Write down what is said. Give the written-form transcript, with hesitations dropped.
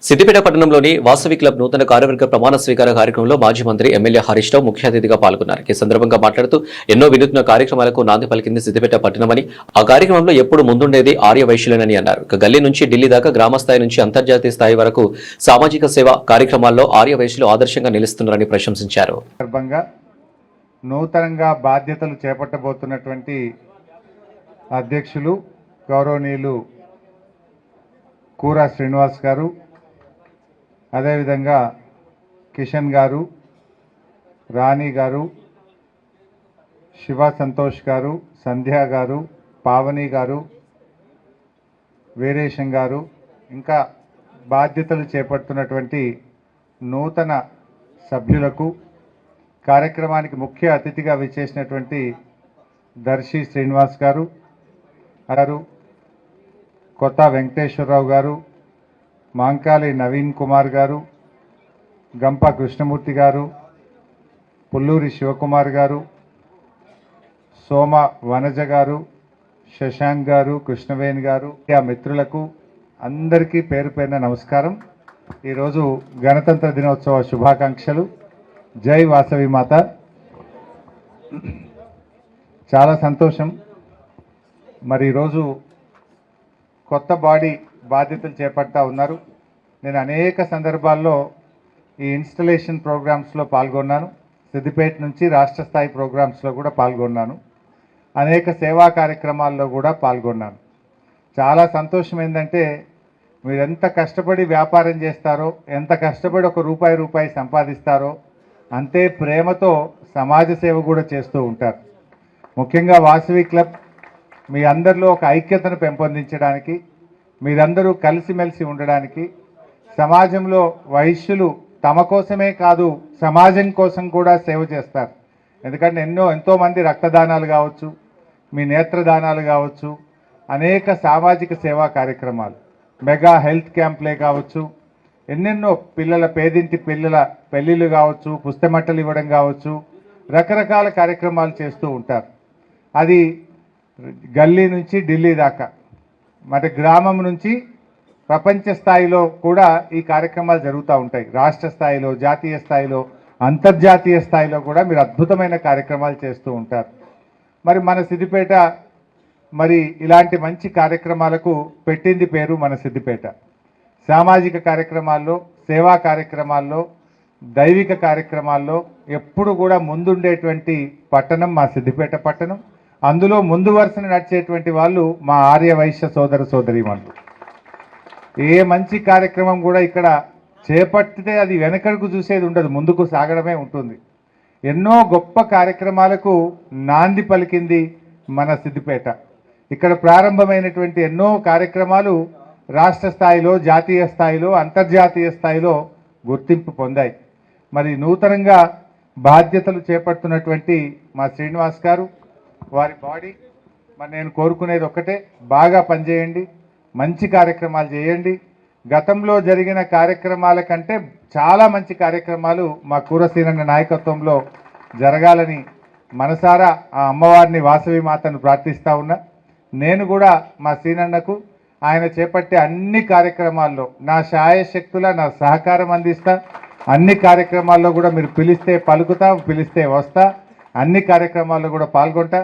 సిద్దిపేట పట్టణంలోని వాసవి క్లబ్ నూతన కార్యవర్గ ప్రమాణ స్వీకార కార్యక్రమంలో మాజీ మంత్రి ఎమ్మెల్యే హరీష్ రావు ముఖ్య అతిథిగా పాల్గొన్నారు. ఈ సందర్భంగా మాట్లాడుతూ ఎన్నో వినూత్న కార్యక్రమాలకు నాంది పలికింది సిద్దిపేట పట్టణమని, ఆ కార్యక్రమంలో ఎప్పుడు ముందుండేది ఆర్య వైశ్యులేనని అన్నారు. గల్లీ నుంచి ఢిల్లీ దాకా గ్రామ స్థాయి నుంచి అంతర్జాతీయ స్థాయి వరకు సామాజిక సేవ కార్యక్రమాల్లో ఆర్య వైశ్యులు ఆదర్శంగా నిలుస్తున్నారని ప్రశంసించారు. నూతనంగా బాధ్యతలు చేపట్టబోతున్నటువంటి అధ్యక్షులు గౌరవనీయులు కూరా శ్రీనివాస్ గారు, అదేవిధంగా కిషన్ గారు, రాణి గారు, శివ సంతోష్ గారు, సంధ్య గారు, పావని గారు, వీరేశం గారు, ఇంకా బాధ్యతలు చేపడుతున్నటువంటి నూతన సభ్యులకు, కార్యక్రమానికి ముఖ్య అతిథిగా విచ్చేసినటువంటి దర్శి శ్రీనివాస్ గారు, కొత్త వెంకటేశ్వరరావు గారు, మాంకాలి నవీన్ కుమార్ గారు, గంప కృష్ణమూర్తి గారు, పుల్లూరి శివకుమార్ గారు, సోమ వనజ గారు, శశాంక్ గారు, కృష్ణవేణి గారు, ఆ మిత్రులకు అందరికీ పేరు పేరున నమస్కారం. ఈరోజు గణతంత్ర దినోత్సవ శుభాకాంక్షలు. జై వాసవి మాత. చాలా సంతోషం. మరి ఈరోజు కొత్త బాడీ బాధ్యతలు చేపడతా ఉన్నారు. నేను అనేక సందర్భాల్లో ఈ ఇన్స్టలేషన్ ప్రోగ్రామ్స్లో పాల్గొన్నాను. సిద్దిపేట నుంచి రాష్ట్ర స్థాయి ప్రోగ్రామ్స్లో కూడా పాల్గొన్నాను. అనేక సేవా కార్యక్రమాల్లో కూడా పాల్గొన్నాను. చాలా సంతోషం ఏంటంటే మీరు ఎంత కష్టపడి వ్యాపారం చేస్తారో, ఎంత కష్టపడి ఒక రూపాయి సంపాదిస్తారో అంతే ప్రేమతో సమాజ సేవ కూడా చేస్తూ ఉంటారు. ముఖ్యంగా వాసవి క్లబ్ మీ అందరిలో ఒక ఐక్యతను పెంపొందించడానికి, మీరందరూ కలిసిమెలిసి ఉండడానికి, సమాజంలో వైశ్యులు తమ కోసమే కాదు సమాజం కోసం కూడా సేవ చేస్తారు. ఎందుకంటే ఎంతోమంది రక్తదానాలు కావచ్చు, మీ నేత్రదానాలు కావచ్చు, అనేక సామాజిక సేవా కార్యక్రమాలు, మెగా హెల్త్ క్యాంప్లే కావచ్చు, ఎన్నెన్నో పేదింటి పిల్లల పెళ్ళిళ్ళు కావచ్చు, పుస్తమట్టలు ఇవ్వడం కావచ్చు, రకరకాల కార్యక్రమాలు చేస్తూ ఉంటారు. అది గల్లీ నుంచి ఢిల్లీ దాకా, మరి గ్రామం నుంచి ప్రపంచ స్థాయిలో కూడా ఈ కార్యక్రమాలు జరుగుతూ ఉంటాయి. రాష్ట్ర స్థాయిలో, జాతీయ స్థాయిలో, అంతర్జాతీయ స్థాయిలో కూడా మీరు అద్భుతమైన కార్యక్రమాలు చేస్తూ ఉంటారు. మరి మన సిద్దిపేట మరి ఇలాంటి మంచి కార్యక్రమాలకు పెట్టింది పేరు మన సిద్దిపేట. సామాజిక కార్యక్రమాల్లో, సేవా కార్యక్రమాల్లో, దైవిక కార్యక్రమాల్లో ఎప్పుడు కూడా ముందుండేటువంటి పట్టణం మా సిద్దిపేట పట్టణం. అందులో ముందు వరుసను నడిచేటువంటి వాళ్ళు మా ఆర్య వైశ్య సోదర సోదరీమణులు. ఏ మంచి కార్యక్రమం కూడా ఇక్కడ చేపట్టితే అది వెనకడుకు చూసేది ఉండదు, ముందుకు సాగడమే ఉంటుంది. ఎన్నో గొప్ప కార్యక్రమాలకు నాంది పలికింది మన సిద్దిపేట. ఇక్కడ ప్రారంభమైనటువంటి ఎన్నో కార్యక్రమాలు రాష్ట్ర స్థాయిలో, జాతీయ స్థాయిలో, అంతర్జాతీయ స్థాయిలో గుర్తింపు పొందాయి. మరి నూతనంగా బాధ్యతలు చేపడుతున్నటువంటి మా శ్రీనివాస్ గారు, వారి బాడీ, మరి నేను కోరుకునేది ఒక్కటే, బాగా పనిచేయండి, మంచి కార్యక్రమాలు చేయండి. గతంలో జరిగిన కార్యక్రమాల కంటే చాలా మంచి కార్యక్రమాలు మా కూరసీనన్న నాయకత్వంలో జరగాలని మనసారా ఆ అమ్మవారిని, వాసవి మాతను ప్రార్థిస్తూ ఉన్నా. నేను కూడా మా సీనన్నకు ఆయన చేపట్టే అన్ని కార్యక్రమాల్లో నా శాయశక్తుల నా సహకారం అందిస్తా. అన్ని కార్యక్రమాల్లో కూడా మీరు పిలిస్తే పలుకుతా, పిలిస్తే వస్తా, అన్ని కార్యక్రమాల్లో కూడా పాల్గొంటా.